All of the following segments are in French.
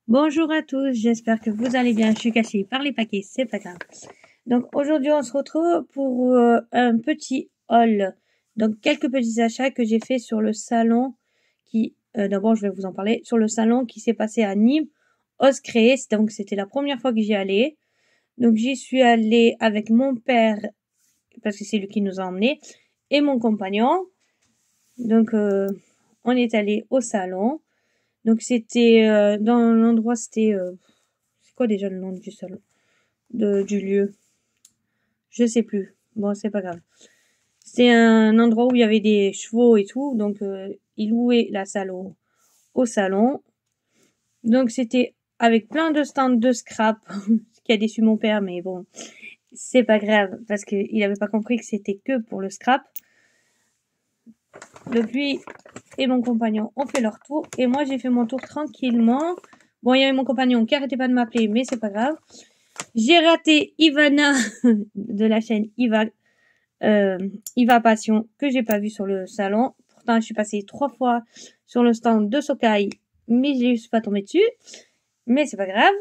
Bonjour à tous, j'espère que vous allez bien. Je suis cachée par les paquets, c'est pas grave. Donc aujourd'hui, on se retrouve pour un petit haul. Donc quelques petits achats que j'ai fait sur le salon d'abord je vais vous en parler, sur le salon qui s'est passé à Nîmes, Ose Créer. Donc c'était la première fois que j'y allais. Donc j'y suis allée avec mon père, parce que c'est lui qui nous a emmenés, et mon compagnon. Donc on est allé au salon. Donc c'était dans l'endroit, c'est quoi déjà le nom du salon, du lieu? Je sais plus. Bon, c'est pas grave. C'est un endroit où il y avait des chevaux et tout, donc ils louaient la salle au salon. Donc c'était avec plein de stands de scrap, ce qui a déçu mon père, mais bon, c'est pas grave parce qu'il avait pas compris que c'était que pour le scrap. Donc lui et mon compagnon ont fait leur tour et moi j'ai fait mon tour tranquillement. Bon, il y avait mon compagnon qui arrêtait pas de m'appeler, mais c'est pas grave. J'ai raté Ivana de la chaîne Iva Passion, que j'ai pas vu sur le salon. Pourtant, je suis passée 3 fois sur le stand de Sokai, mais je suis pas tombée dessus. Mais c'est pas grave.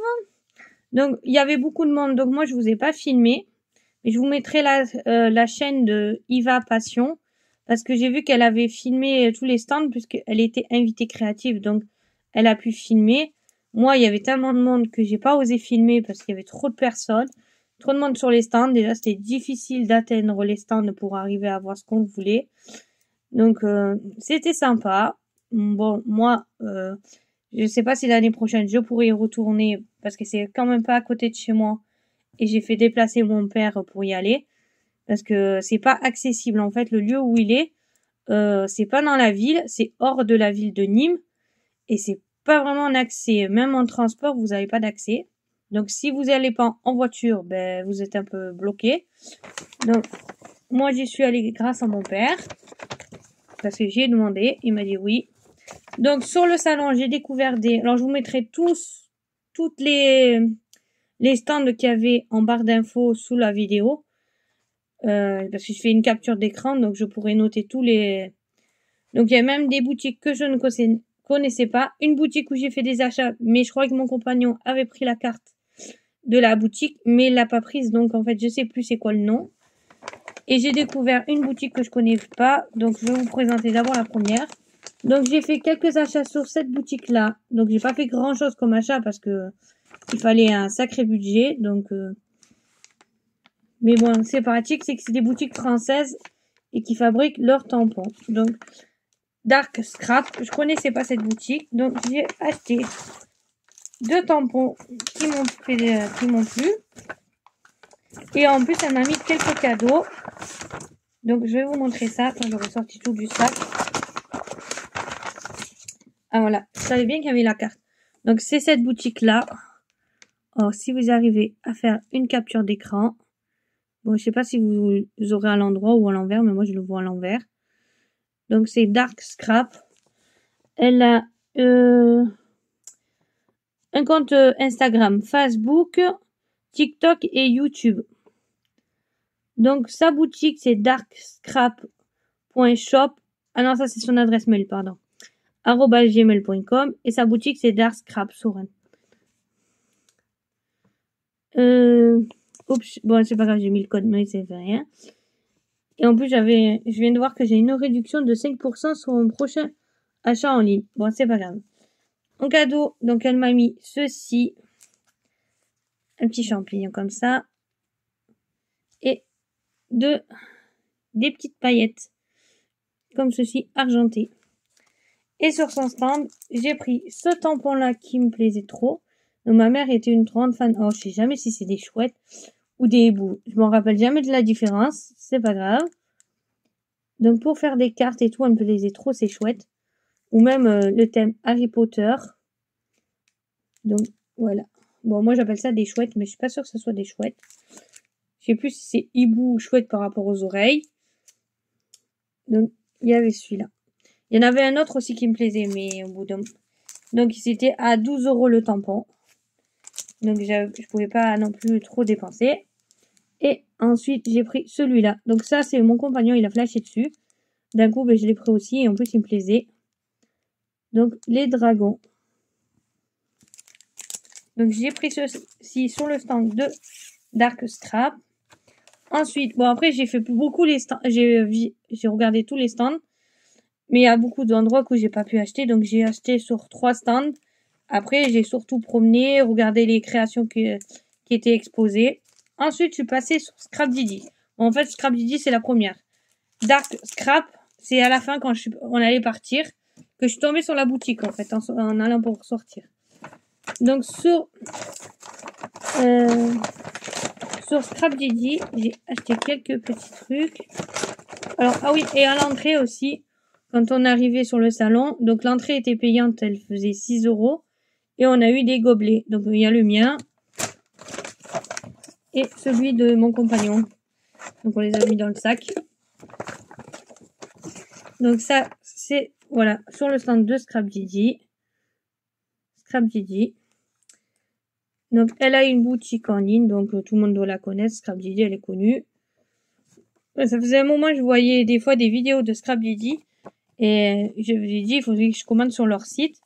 Donc, il y avait beaucoup de monde, donc moi, je vous ai pas filmé. Mais je vous mettrai la chaîne de Iva Passion, parce que j'ai vu qu'elle avait filmé tous les stands, puisqu'elle était invitée créative, donc elle a pu filmer. Moi, il y avait tellement de monde que j'ai pas osé filmer parce qu'il y avait trop de personnes. Trop de monde sur les stands. Déjà, c'était difficile d'atteindre les stands pour arriver à voir ce qu'on voulait. Donc, c'était sympa. Bon, moi, je sais pas si l'année prochaine, je pourrai y retourner parce que c'est quand même pas à côté de chez moi. Et j'ai fait déplacer mon père pour y aller parce que c'est pas accessible. En fait, le lieu où il est, c'est pas dans la ville, c'est hors de la ville de Nîmes et c'est pas vraiment un accès. Même en transport, vous avez pas d'accès. Donc, si vous n'allez pas en voiture, ben, vous êtes un peu bloqué. Donc, moi, j'y suis allée grâce à mon père. Parce que j'ai demandé. Il m'a dit oui. Donc, sur le salon, j'ai découvert alors je vous mettrai toutes les stands qu'il y avait en barre d'infos sous la vidéo. Parce que je fais une capture d'écran, donc je pourrais noter tous les... Donc, il y a même des boutiques que je ne connaissais pas. Une boutique où j'ai fait des achats, mais je crois que mon compagnon avait pris la carte de la boutique, mais il l'a pas prise, donc en fait, je sais plus c'est quoi le nom. Et j'ai découvert une boutique que je connais pas, donc je vais vous présenter d'abord la première. Donc j'ai fait quelques achats sur cette boutique-là. Donc j'ai pas fait grand-chose comme achat parce que il fallait un sacré budget, donc mais bon, c'est pratique, c'est que c'est des boutiques françaises et qui fabriquent leurs tampons. Donc Dark Scrap, je connaissais pas cette boutique, donc j'ai acheté 2 tampons qui m'ont plu. Et en plus, elle m'a mis quelques cadeaux. Donc, je vais vous montrer ça quand j'aurai sorti tout du sac. Ah, voilà. Je savais bien qu'il y avait la carte. Donc, c'est cette boutique-là. Alors, si vous arrivez à faire une capture d'écran. Bon, je sais pas si vous aurez à l'endroit ou à l'envers, mais moi, je le vois à l'envers. Donc, c'est Dark Scrap. Elle a un compte Instagram, Facebook, TikTok et YouTube. Donc, sa boutique, c'est darkscrap.shop. Ah non, ça, c'est son adresse mail, pardon. @gmail.com. Et sa boutique, c'est Dark Scrap Soren. Oups, bon, c'est pas grave, j'ai mis le code, mais ça fait rien. Et en plus, je viens de voir que j'ai une réduction de 5% sur mon prochain achat en ligne. Bon, c'est pas grave. En cadeau, donc elle m'a mis ceci. Un petit champignon comme ça. Et des petites paillettes. Comme ceci, argentées. Et sur son stand, j'ai pris ce tampon-là qui me plaisait trop. Donc ma mère était une grande fan. Oh, je sais jamais si c'est des chouettes ou des hiboux. Je m'en rappelle jamais de la différence. C'est pas grave. Donc pour faire des cartes et tout, elle me plaisait trop, c'est chouette. Ou même le thème Harry Potter. Donc voilà. Bon, moi j'appelle ça des chouettes, mais je suis pas sûre que ce soit des chouettes. Je sais plus si c'est hibou ou chouette par rapport aux oreilles. Donc il y avait celui-là. Il y en avait un autre aussi qui me plaisait, mais au bout d'un... Donc c'était à 12 € le tampon. Donc je pouvais pas non plus trop dépenser. Et ensuite j'ai pris celui-là. Donc ça c'est mon compagnon, il a flashé dessus. D'un coup je l'ai pris aussi et en plus il me plaisait. Donc les dragons. Donc j'ai pris ceci sur le stand de Dark Scrap. Ensuite, bon après j'ai fait beaucoup les stands, j'ai regardé tous les stands, mais il y a beaucoup d'endroits où j'ai pas pu acheter, donc j'ai acheté sur 3 stands. Après j'ai surtout promené, regardé les créations qui étaient exposées. Ensuite je suis passée sur Scrapdiddy. Bon, en fait Scrapdiddy c'est la première. Dark Scrap c'est à la fin quand on allait partir que je suis tombée sur la boutique en fait en allant pour sortir. Donc sur Scrapdiddy, j'ai acheté quelques petits trucs. Alors, ah oui, et à l'entrée aussi, quand on arrivait sur le salon, donc l'entrée était payante, elle faisait 6 €. Et on a eu des gobelets. Donc, il y a le mien et celui de mon compagnon. Donc, on les a mis dans le sac. Donc, ça, c'est, voilà, sur le stand de Scrapdiddy. Donc, elle a une boutique en ligne, donc tout le monde doit la connaître. Scrapdiddy, elle est connue. Ça faisait un moment que je voyais des fois des vidéos de Scrapdiddy et je me suis dit, il faudrait que je commande sur leur site.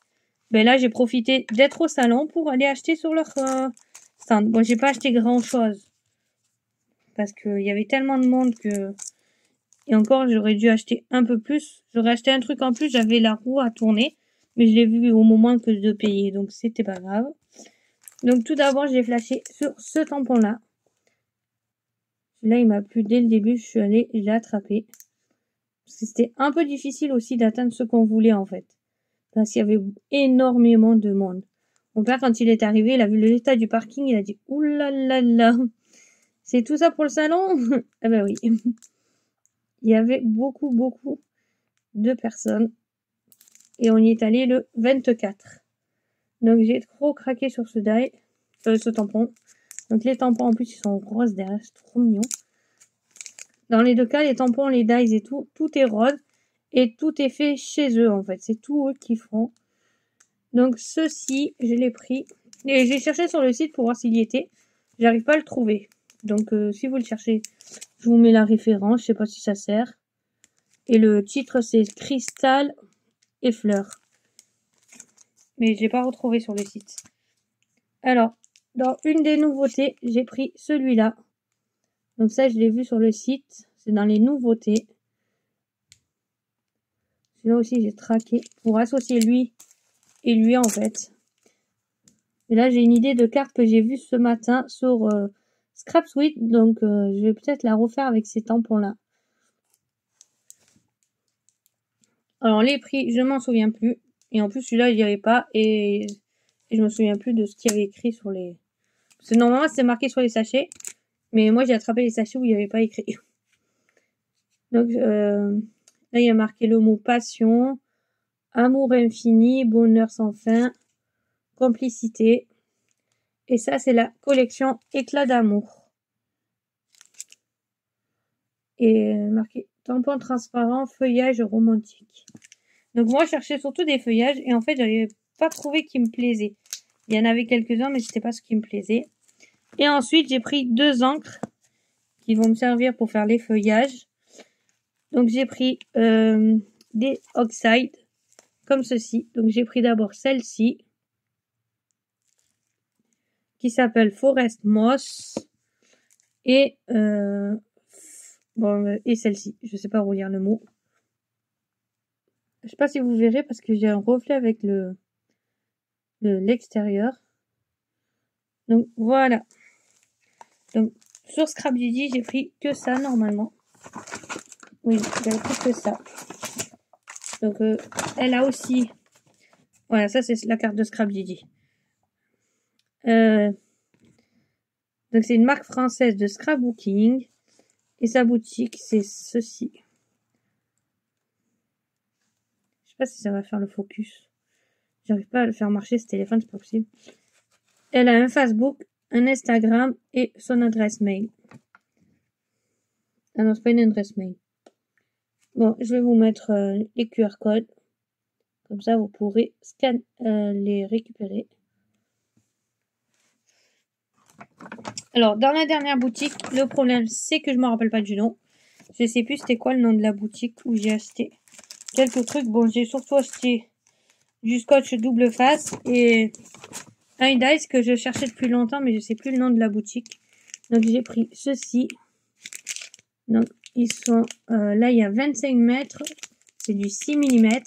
Ben là, j'ai profité d'être au salon pour aller acheter sur leur stand. Bon, j'ai pas acheté grand chose parce qu'il y avait tellement de monde que... Et encore, j'aurais dû acheter un peu plus. J'aurais acheté un truc en plus, j'avais la roue à tourner, mais je l'ai vu au moment que de payer, donc c'était pas grave. Donc tout d'abord, j'ai flashé sur ce tampon-là. Là, il m'a plu dès le début, je suis allée, je l'ai attrapé. Parce que c'était un peu difficile aussi d'atteindre ce qu'on voulait, en fait. Parce qu'il y avait énormément de monde. Mon père, quand il est arrivé, il a vu l'état du parking, il a dit « Ouh là là là, c'est tout ça pour le salon ?» Ah ben oui. Il y avait beaucoup de personnes. Et on y est allé le 24. Donc j'ai trop craqué sur ce tampon. Donc les tampons en plus ils sont roses derrière, c'est trop mignon. Dans les deux cas, les tampons, les dyes et tout est rose. Et tout est fait chez eux en fait. C'est tout eux qui font. Donc ceci, je l'ai pris. Et j'ai cherché sur le site pour voir s'il y était. J'arrive pas à le trouver. Donc si vous le cherchez, je vous mets la référence. Je sais pas si ça sert. Et le titre c'est Cristal et Fleurs. Mais je l'ai pas retrouvé sur le site. Alors, dans une des nouveautés, j'ai pris celui-là. Donc ça, je l'ai vu sur le site. C'est dans les nouveautés. Celui-là aussi, j'ai traqué pour associer lui et lui en fait. Et là, j'ai une idée de carte que j'ai vue ce matin sur Scrapsweet. Donc, je vais peut-être la refaire avec ces tampons-là. Alors, les prix, je m'en souviens plus. Et en plus, celui-là, il n'y avait pas. Et je me souviens plus de ce qu'il y avait écrit sur les... Parce que normalement, c'était marqué sur les sachets. Mais moi, j'ai attrapé les sachets où il n'y avait pas écrit. Donc, là, il y a marqué le mot passion, amour infini, bonheur sans fin, complicité. Et ça, c'est la collection éclat d'amour. Et marqué tampon transparent, feuillage romantique. Donc moi, je cherchais surtout des feuillages et en fait, j'avais pas trouvé qui me plaisait. Il y en avait quelques-uns, mais c'était pas ce qui me plaisait. Et ensuite, j'ai pris 2 encres qui vont me servir pour faire les feuillages. Donc j'ai pris des Oxide comme ceci. Donc j'ai pris d'abord celle-ci qui s'appelle Forest Moss et et celle-ci. Je sais pas relire le mot. Je sais pas si vous verrez parce que j'ai un reflet avec l'extérieur. Donc voilà. Donc sur Scrapdiddy, j'ai pris que ça normalement. Oui, j'avais pris que ça. Donc elle a aussi. Voilà, ça c'est la carte de Scrapdiddy. Donc c'est une marque française de scrapbooking. Et sa boutique, c'est ceci. Je sais pas si ça va faire le focus. J'arrive pas à le faire marcher ce téléphone, c'est pas possible. Elle a un Facebook, un Instagram et son adresse mail. Ah non, c'est pas une adresse mail. Bon, je vais vous mettre les QR codes. Comme ça, vous pourrez les récupérer. Alors, dans la dernière boutique, le problème, c'est que je me rappelle pas du nom. Je sais plus c'était quoi le nom de la boutique où j'ai acheté quelques trucs. Bon, j'ai surtout acheté du scotch double face et un dice que je cherchais depuis longtemps, mais je sais plus le nom de la boutique. Donc j'ai pris ceci. Donc ils sont là, il y a 25 mètres. C'est du 6 mm.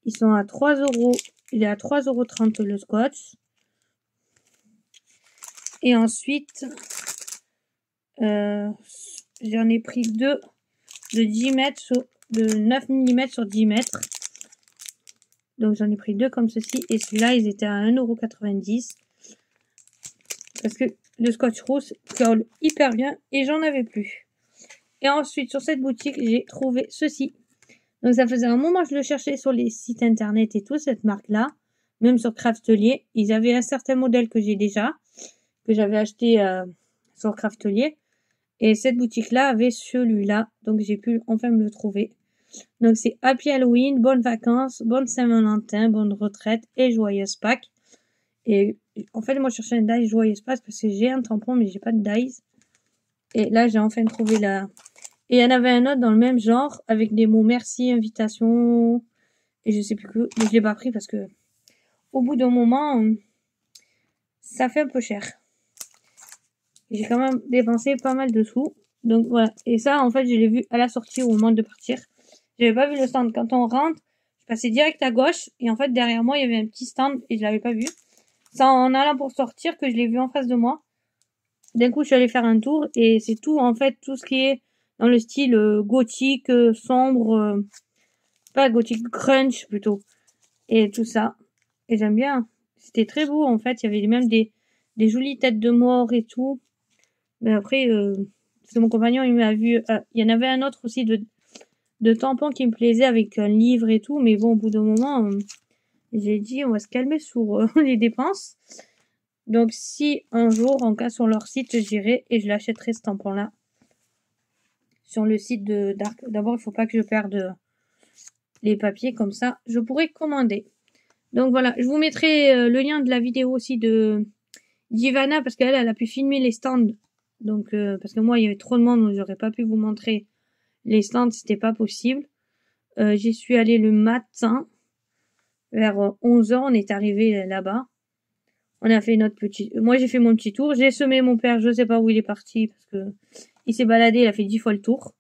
Ils sont à 3 €. Il est à 3,30 € le scotch. Et ensuite, j'en ai pris deux de 10 mètres de 9 mm sur 10 mètres. Donc j'en ai pris deux comme ceci. Et celui-là, ils étaient à 1,90 €. Parce que le scotch rouge colle hyper bien et j'en avais plus. Et ensuite, sur cette boutique, j'ai trouvé ceci. Donc ça faisait un moment que je le cherchais sur les sites internet et tout, cette marque-là. Même sur Craftelier. Ils avaient un certain modèle que j'ai déjà, que j'avais acheté sur Craftelier. Et cette boutique-là avait celui-là. Donc j'ai pu enfin me le trouver. Donc c'est Happy Halloween, bonnes vacances, bonne Saint-Valentin, bonne retraite et joyeuse Pâques. Et en fait, moi je cherchais un dice joyeuse Pâques parce que j'ai un tampon mais j'ai pas de dice. Et là j'ai enfin trouvé la... Et il y en avait un autre dans le même genre avec des mots merci, invitation et je sais plus que. Mais je l'ai pas pris parce que au bout d'un moment, ça fait un peu cher. J'ai quand même dépensé pas mal de sous. Donc voilà. Et ça, en fait, je l'ai vu à la sortie au moment de partir. J'avais pas vu le stand. Quand on rentre, je passais direct à gauche. Et en fait, derrière moi, il y avait un petit stand et je l'avais pas vu. C'est en allant pour sortir que je l'ai vu en face de moi. D'un coup, je suis allée faire un tour. Et c'est tout, en fait, tout ce qui est dans le style gothique, sombre. Pas gothique, crunch plutôt. Et tout ça. Et j'aime bien. C'était très beau, en fait. Il y avait même des jolies têtes de mort et tout. Mais après, c'est mon compagnon, il m'a vu. Il y en avait un autre aussi de tampons qui me plaisait avec un livre et tout. Mais bon, au bout d'un moment, j'ai dit, on va se calmer sur les dépenses. Donc, si un jour, en cas sur leur site, j'irai et je l'achèterai ce tampon-là. Sur le site de Dark. D'abord, il faut pas que je perde les papiers comme ça. Je pourrais commander. Donc voilà, je vous mettrai le lien de la vidéo aussi de d'Ivana parce qu'elle a pu filmer les stands. Donc parce que moi il y avait trop de monde, donc j'aurais pas pu vous montrer les stands, c'était pas possible. J'y suis allée le matin vers 11h, on est arrivé là-bas. On a fait notre petit moi j'ai fait mon petit tour, j'ai semé mon père, je sais pas où il est parti parce que il s'est baladé, il a fait 10 fois le tour.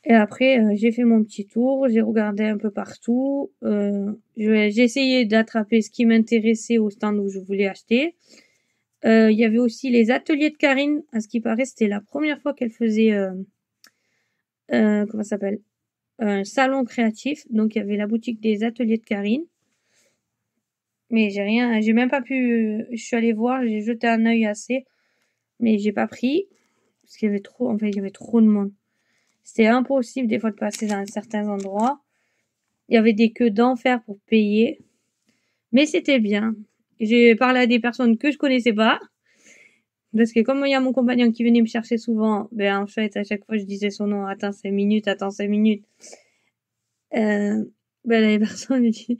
Et après, j'ai fait mon petit tour, j'ai regardé un peu partout. J'ai essayé d'attraper ce qui m'intéressait au stand où je voulais acheter. Il y avait aussi les ateliers de Karine. À ce qui paraît, c'était la première fois qu'elle faisait... comment ça s'appelle, un salon créatif. Donc, il y avait la boutique des ateliers de Karine. Mais j'ai même pas pu... Je suis allée voir, j'ai jeté un œil assez. Mais j'ai pas pris. Parce qu'il y avait trop... En fait, il y avait trop de monde. C'était impossible des fois de passer dans certains endroits. Il y avait des queues d'enfer pour payer. Mais c'était bien. J'ai parlé à des personnes que je connaissais pas. Parce que comme il y a mon compagnon qui venait me chercher souvent, ben en fait, à chaque fois, je disais son nom. Attends 5 minutes, attends 5 minutes. Ben les personnes me disent...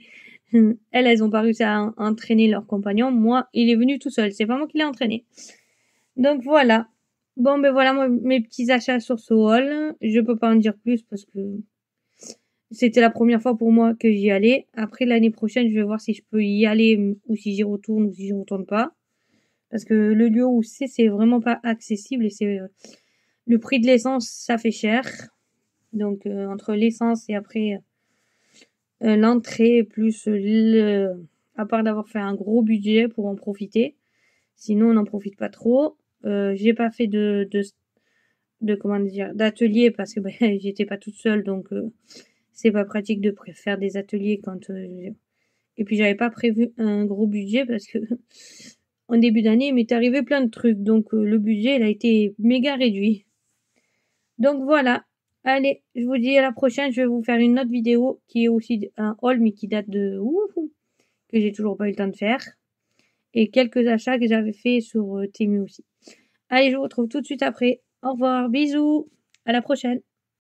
Elles ont pas réussi à entraîner leur compagnon. Moi, il est venu tout seul. C'est pas moi qui l'ai entraîné. Donc voilà. Bon, ben voilà mes petits achats sur ce haul. Je peux pas en dire plus parce que c'était la première fois pour moi que j'y allais. Après, l'année prochaine, je vais voir si je peux y aller ou si j'y retourne ou si j'y retourne pas. Parce que le lieu où c'est vraiment pas accessible et c'est le prix de l'essence, ça fait cher. Donc, entre l'essence et après l'entrée plus à part d'avoir fait un gros budget pour en profiter. Sinon, on n'en profite pas trop. J'ai pas fait de comment dire, d'atelier parce que j'étais pas toute seule donc c'est pas pratique de faire des ateliers quand et puis j'avais pas prévu un gros budget parce que en début d'année il m'est arrivé plein de trucs donc le budget il a été méga réduit. Donc voilà, allez, je vous dis à la prochaine, je vais vous faire une autre vidéo qui est aussi un haul mais qui date de que j'ai toujours pas eu le temps de faire et quelques achats que j'avais fait sur Temu aussi. Allez, je vous retrouve tout de suite après. Au revoir, bisous, à la prochaine.